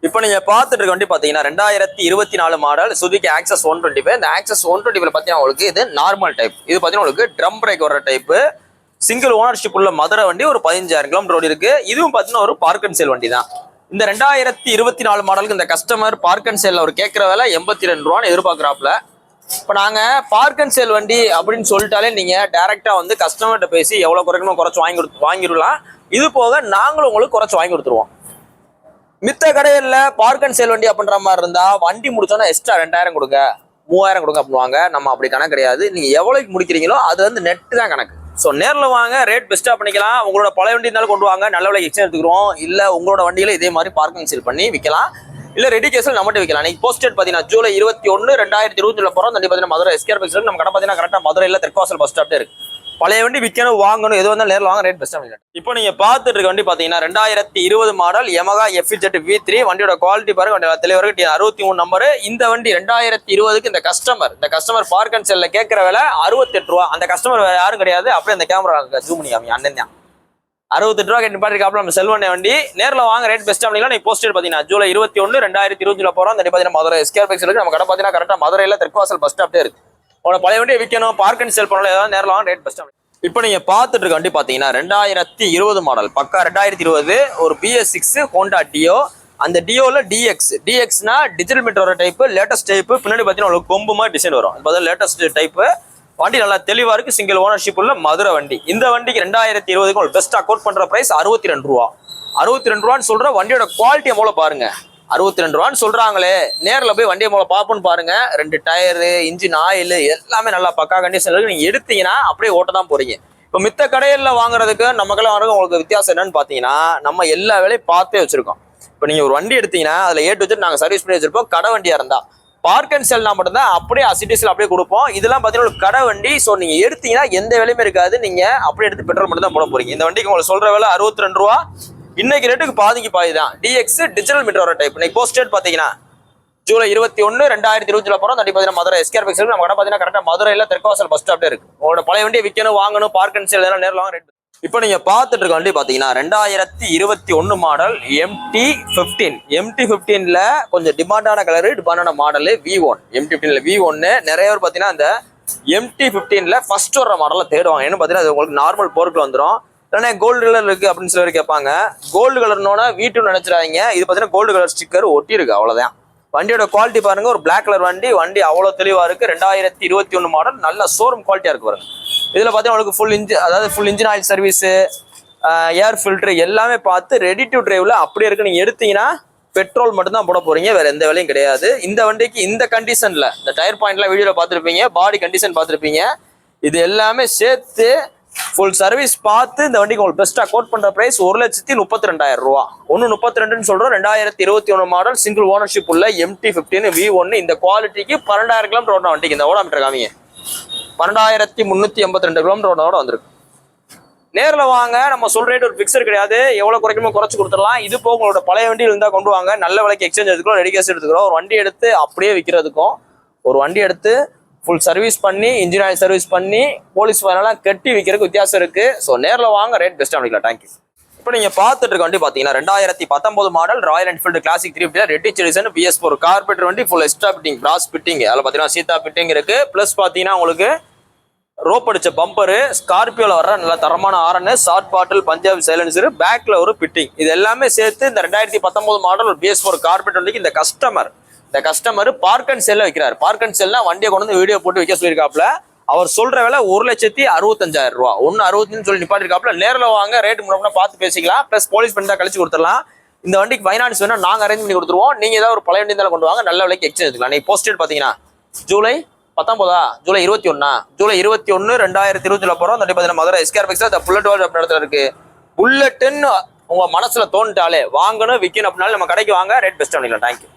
இப்போ நீங்க பார்த்துட்டு இருக்க வண்டி பாத்தீங்கன்னா 2024 மாடல் சுசுகி ஆக்சஸ் 125. இந்த ஆக்சஸ் 125 பாத்தீங்கன்னா உங்களுக்கு இது நார்மல் டைப். இது பாத்தீங்கன்னா உங்களுக்கு ட்ரம் பிரேக் வர டைப். சிங்கிள் ஓனர்ஷிப் உள்ள மதுரை வண்டி, ஒரு 15,000 கிலோமீட்டர் ஓடி இருக்கு. இதுவும் பாத்தீங்கன்னா ஒரு பார்க் அண்ட் சேல் வண்டி தான். இந்த 2024 மாடலுக்கு இந்த கஸ்டமர் பார்க் அண்ட் சேல்ல ஒரு கேட்கிற விலை 82 ரூபான்னு எதிர்பார்க்குறாப்ல. இப்போ நாங்க பார்க் அண்ட் சேல் வண்டி அப்படின்னு சொல்லிட்டாலே நீங்க டைரக்டா வந்து கஸ்டமர்கிட்ட பேசி எவ்வளவு குறைக்கணும் குறைச்சு வாங்கிடலாம். இது போக நாங்களும் உங்களுக்கு குறைச்சு வாங்கி கொடுத்துருவோம். மித்த கடையில பார்க் அண்ட் சேல் வண்டி அப்படின்ற மாதிரி இருந்தா வண்டி முடிச்சோன்னா எக்ஸ்ட்ரா 2000 கொடுங்க 3000 கொடுங்க அப்படின்வாங்க. நம்ம அப்படி கணக்கு கிடையாது. நீங்க எவ்வளவுக்கு முடிக்கிறீங்களோ அது வந்து நெட் தான் கணக்கு. ஸோ நேரில் வாங்க, ரேட் பெஸ்ட்டா பண்ணிக்கலாம். உங்களோட பழைய வண்டி இருந்தாலும் கொண்டு வாங்க, நல்ல விலைக்கு எக்ஸ்சேஞ்ச் எடுத்துக்கிறோம். இல்ல உங்களோட வண்டியில இதே மாதிரி பார்க்கிங் சேல் பண்ணி விற்கலாம். இல்ல ரெடி கேஸ்ல நம்மகிட்ட விற்கலாம். நீங்க போஸ்டேட் பாத்தீங்கன்னா ஜூலை 21, 2020 போறோம். பாத்தீங்கன்னா மதுரை எஸ்கேஆர் பைக்ஸ் நம்ம கடை பாத்தீங்கன்னா கரெக்டா மதுரையில தெற்காசல் பஸ் ஸ்டாப்ல இருக்கு. பழைய வண்டி விற்கணும், வாங்கணும், எது வந்தாலும் நேரில் வாங்க, ரேட் பெஸ்ட்டாக பண்ணிக்கலாம். இப்போ நீங்க பார்த்துட்டு இருக்க வண்டி பாத்தீங்கன்னா 2020 மாடல் Yamaha FZ V3. வண்டியோட குவாலிட்டி பாருங்க, வண்டியோட தெளிவருக்கு 63 நம்பர். இந்த வண்டி 2020க்கு இந்த கஸ்டமர் பார்க் அண்ட் செல்ல கேட்கிற விலை 68 ரூபா. அந்த கஸ்டமர் வேற யாரும் கிடையாது. அப்படியே அந்த கேமரா ஜூம் பண்ணி காமி அண்ணன் தான் 68 ரூபா கேட்டு பாட்டிருக்காப்ல. நம்ம செல்வண்ண வண்டி நேரில் வாங்க, ரேட் பெஸ்ட்டாக பண்ணிக்கலாம். நீ போஸ்டேட் பாத்தீங்கன்னா ஜூலை 21, 2020 போறோம். அந்த பாத்தீங்கன்னா மதுரை எஸ்கேஆர் பைக்ஸ் இருக்கு. நம்ம கடை பாத்தீங்கன்னா கரெக்டா மதுரையில தெற்காசல் பஸ் ஸ்டாப்ல இருக்கு. உங்களோட பழைய வண்டியை விற்கணும், பார்க் அண்ட் சேல் பண்ணல, ஏதாவது நேரில் வாங்க, ரேட் பெஸ்ட்டாக. இப்போ நீங்க பார்த்துட்டு இருக்க வண்டி பாத்தீங்கன்னா 2020 மாடல் பக்கா 2020 ஒரு BS6 ஹோண்டா டியோ. அந்த டியோல டிஎக்ஸ்னா டிஜிட்டல் மீட்டர் வர டைப், லேட்டஸ்ட் டைப். பின்னாடி பாத்தீங்கன்னா உங்களுக்கு கொம்பு மாதிரி டிசைன் வரும். இப்போ லேட்டஸ்ட் டைப் வண்டி நல்லா தெளிவா இருக்கு. சிங்கிள் ஓனர்ஷிப் உள்ள மதுரை வண்டி. இந்த வண்டிக்கு 2020க்கு உங்களுக்கு பெஸ்ட் அக்கௌண்ட் பண்ற பிரைஸ் 62 ரூபா. 62 ரூபான்னு சொல்ற வண்டியோட குவாலிட்டி எவ்வளவு பாருங்க. 62 ரூபான்னு சொல்றாங்களே, நேரில் போய் வண்டியை மூலம் பார்ப்போன்னு பாருங்க. 2 டயரு, இன்ஜின் ஆயில் எல்லாமே நல்லா பக்கா கண்டிஷன் இருக்கு. நீங்க எடுத்தீங்கன்னா அப்படியே ஓட்ட தான் போறீங்க. இப்போ மித்த கடையில வாங்குறதுக்கு நமக்கெல்லாம் வாங்குறதுக்கு உங்களுக்கு வித்தியாசம் என்னன்னு பாத்தீங்கன்னா, நம்ம எல்லா வேலையும் பார்த்தே வச்சிருக்கோம். இப்போ நீங்க ஒரு வண்டி எடுத்தீங்கன்னா அதுல ஏட்டு வச்சுட்டு நாங்க சர்வீஸ் பண்ணி வச்சிருப்போம். கடை வண்டியா இருந்தா பார்க் அண்ட் செல்னா மட்டும்தான் அப்படியே அசிட்டிஸ்ல அப்படியே கொடுப்போம். இதெல்லாம் பாத்தீங்கன்னா கடை வண்டி. ஸோ நீங்க எடுத்தீங்கன்னா எந்த வேலையுமே இருக்காது. நீங்க அப்படியே எடுத்து பெட்ரோல் மட்டும் தான் போட போறீங்க. இந்த வண்டிக்கு உங்களுக்கு சொல்ற வேலை 62 ரூபா. இன்னைக்கு ரேட்டுக்கு பாதிக்கு பாதி தான். டிஎக்ஸ் டிஜிட்டல் மீட்டர் வர டைப். இன்னைக்கு போஸ்டேட் பாத்தீங்கன்னா ஜூலை 21, 2020 போறோம். பாத்தீங்கன்னா மதுரை எஸ்கேஆர் பைக்ஸ் நம்ம கடை பாத்தீங்கன்னா கரெக்டா மதுரையில தெற்காசல் பஸ் ஸ்டாப்ல இருக்கு. உங்களோட பழைய வண்டியை விற்கணும், வாங்கணும், பார்க் அண்ட் சேல் நேரில் வாங்க, ரேட். இப்போ நீங்க பார்த்துட்டு இருக்க வண்டி பாத்தீங்கன்னா 2021 மாடல் MT15ல கொஞ்சம் டிமாண்டான கலரு, டிமாண்டான மாடல் V1. MT15ல V1 நிறைய பேர் பாத்தீங்கன்னா அந்த MT15ல ஃபர்ஸ்ட் வர்ற மாடல தேடுவாங்க. என்ன பாத்தீங்கன்னா அது உங்களுக்கு நார்மல் போர்க்கு வந்துடும். இல்லைன்னா கோல்டு கலர் இருக்கு அப்படின்னு சொல்லி கேட்பாங்க. கோல்டு கலர்னோட V2 நினைச்சிடாங்க. இது பாத்தீங்கன்னா கோல்டு கலர் ஸ்டிக்கர் ஒட்டி இருக்கு, அவ்வளவுதான். வண்டியோட குவாலிட்டி பாருங்க, ஒரு பிளாக் கலர் வண்டி அவ்வளவு தெளிவா இருக்கு. 2021 மாடல் நல்ல ஷோரூம் குவாலிட்டியா இருக்கு பாருங்க. இதுல பாத்தீங்கன்னா உங்களுக்கு full engine oil service, air filter எல்லாமே பார்த்து ரெடி டு டிரைவ்ல அப்படியே இருக்கு. நீங்க எடுத்தீங்கன்னா பெட்ரோல் மட்டும் தான் போட போறீங்க, வேற எந்த வேலையும் கிடையாது. இந்த வண்டிக்கு இந்த கண்டிஷன்ல இந்த டயர் பாயிண்ட்லாம் வீடியோல பார்த்துருப்பீங்க, பாடி கண்டிஷன் பார்த்துருப்பீங்க. இது எல்லாமே சேர்த்து ஃபுல் சர்வீஸ் பார்த்து இந்த வண்டிக்கு உங்களுக்கு பெஸ்டா கோட் பண்ற பிரைஸ் 1,32,000 ரூபா. 1,32 சொல்றோம். 2021 மாடல் சிங்கிள் ஓனர்ஷிப் உள்ள MT15 V1. இந்த குவாலிட்டிக்கு 12,000 கிலோமீட்டர் ஓட வண்டிக்கு இந்த ஓடாமீட்டர் காமிங்க 12,382 கிலோமீட்டர் ஓட வந்திருக்கு. நேரில் வாங்க, நம்ம சொல்ற ரேட் ஒரு பிக்சர் கிடையாது. எவ்வளவு குறைக்குமோ குறைச்சு கொடுத்துடலாம். இது போக உங்களோட பழைய வண்டி இருந்தா கொண்டு வாங்க, நல்ல விலைக்கு எக்ஸ்சேஞ்ச் எடுத்துக்கிறோம், ரெடி கேஸ் எடுத்துக்கிறோம். ஒரு வண்டி எடுத்து அப்படியே விற்கிறதுக்கும், ஒரு வண்டி எடுத்து ஃபுல் சர்வீஸ் பண்ணி இன்ஜின் ஆயில் சர்வீஸ் பண்ணி போலீஸ் ஃபைனெல்லாம் கட்டி விற்கிறதுக்கு வித்தியாசம் இருக்கு. ஸோ நேரில் வாங்க, ரேட் பெஸ்ட்டாக பண்ணிக்கலாம். தேங்க்யூ. இப்போ நீங்க பார்த்துட்டு இருக்க வண்டி பாத்தீங்கன்னா 2019 model Royal Enfield classic 350 Redditch edition BS4 கார்பெட்டர் வண்டி. ஃபுல் எக்ஸ்ட்ரா ஃபிட்டிங், பிராஸ் ஃபிட்டிங், அதில் பார்த்தீங்கன்னா சீதா ஃபிட்டிங் இருக்கு. பிளஸ் பார்த்தீங்கன்னா உங்களுக்கு ரோப் அடிச்ச பம்பரு, ஸ்கார்பியோல வர நல்ல தரமான ஆரன், ஷார்ட் பாட்டில், பஞ்சாபி சைலன்சர், பேக்ல ஒரு ஃபிட்டிங். இது எல்லாமே சேர்த்து இந்த 2019 மாடல் ஒரு BS4 கார்பெட்டர் வண்டிக்கு இந்த கஸ்டமர் பார்க் அண்ட் சேல்ல வைக்கிறாரு. பார்க் அண்ட் சேல்னா வண்டியை கொண்டு வந்து வீடியோ போட்டு வைக்க சொல்லியிருக்காப்ல. அவர் சொல்ற விலை 1,65,000 ரூபா. 1,60 சொல்லி நிப்பாட்டிருக்காப்ல. நேரில் வாங்க, ரேட் முன்னாடி பார்த்து பேசிக்கலாம். பிளஸ் போலீஸ் பண்ணி தான் கழிச்சு கொடுத்துடலாம். இந்த வண்டிக்கு ஃபைனான்ஸ் வேணா நாங்க அரேஞ்ச் பண்ணி கொடுத்துருவோம். நீங்க ஏதாவது ஒரு பழைய வண்டி இருந்தாலும் கொண்டு வாங்க, நல்ல விலைக்கு எக்ஸ்சேஞ்ச் எடுத்துக்கலாம். நீங்க போஸ்டேட் பாத்தீங்கன்னா ஜூலை 19 ஜூலை 21 ஜூலை 21 2020 போறோம். பாத்தீங்கன்னா Madurai SKR bikes bullet world அப்படி இடத்துல இருக்கு. புல்லட்டுன்னு உங்க மனசுல தோணிட்டாலே வாங்கணும், விற்கணும் அப்படின்னாலும் நம்ம கடைக்கு வாங்க, ரேட் பெஸ்ட் பண்ணிக்கலாம். தேங்க்யூ.